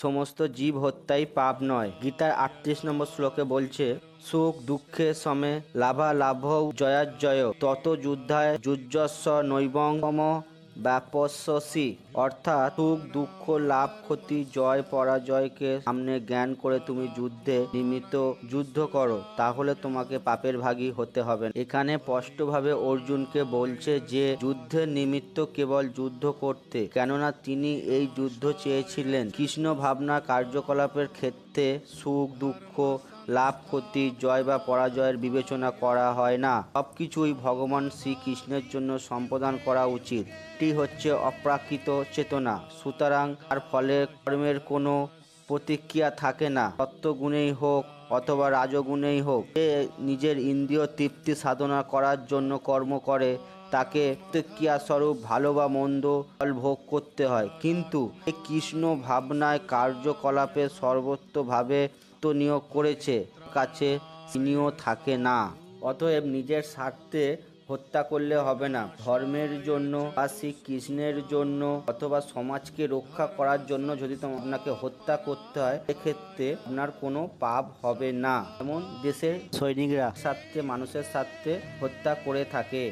সমস্ত জীব হত্যাই পাপ নয়। গীতার 38 নম্বর শ্লোকে বলছে, সুখ দুঃখে সমে লাভা লাভৌ জয়াজ্জয় তত যুদ্ধায় যুজ্জস্ব নৈবং মম ব্যাপস্যসি। অর্থাৎ সুখ দুঃখ লাভ ক্ষতি জয় পরাজয়কে সামনে জ্ঞান করে তুমি যুদ্ধে নিমিত্ত যুদ্ধ করো, তাহলে তোমাকে পাপের ভাগী হতে হবে না। এখানে স্পষ্টভাবে অর্জুনকে বলছে যে যুদ্ধের নিমিত্ত কেবল যুদ্ধ করতে, কেননা তিনি এই যুদ্ধ চেয়েছিলেন। কৃষ্ণ ভাবনা কার্যকলাপের ক্ষেত্রে সুখ দুঃখ লাভ ক্ষতি জয় বা পরাজয়ের বিবেচনা করা হয় না। সবকিছুই ভগবান শ্রীকৃষ্ণের জন্য সম্পাদন করা উচিত। এটি হচ্ছে অপ্রাকৃত চেতনা, সুতরাং তার ফলে কর্মের কোনো প্রতিক্রিয়া থাকে না। সত্যগুণেই হোক অথবা রাজগুণেই হোক, যে নিজের ইন্দ্রিয় তৃপ্তি সাধনা করার জন্য কর্ম করে তাকে প্রতিক্রিয়াস্বরূপ ভালো বা মন্দ ফল ভোগ করতে হয়। কিন্তু এই কৃষ্ণ ভাবনায় কার্যকলাপে সর্বত্রভাবে নিয়োগ করেছে, কাছে তিনিও থাকে না। অতএব নিজের স্বার্থে হত্যা করলে হবে না। ধর্মের জন্য বা শ্রীকৃষ্ণের জন্য অথবা সমাজকে রক্ষা করার জন্য যদি আপনাকে হত্যা করতে হয়, সেক্ষেত্রে আপনার কোনো পাপ হবে না। যেমন দেশের সৈনিকরা স্বার্থে মানুষের স্বার্থে হত্যা করে থাকে।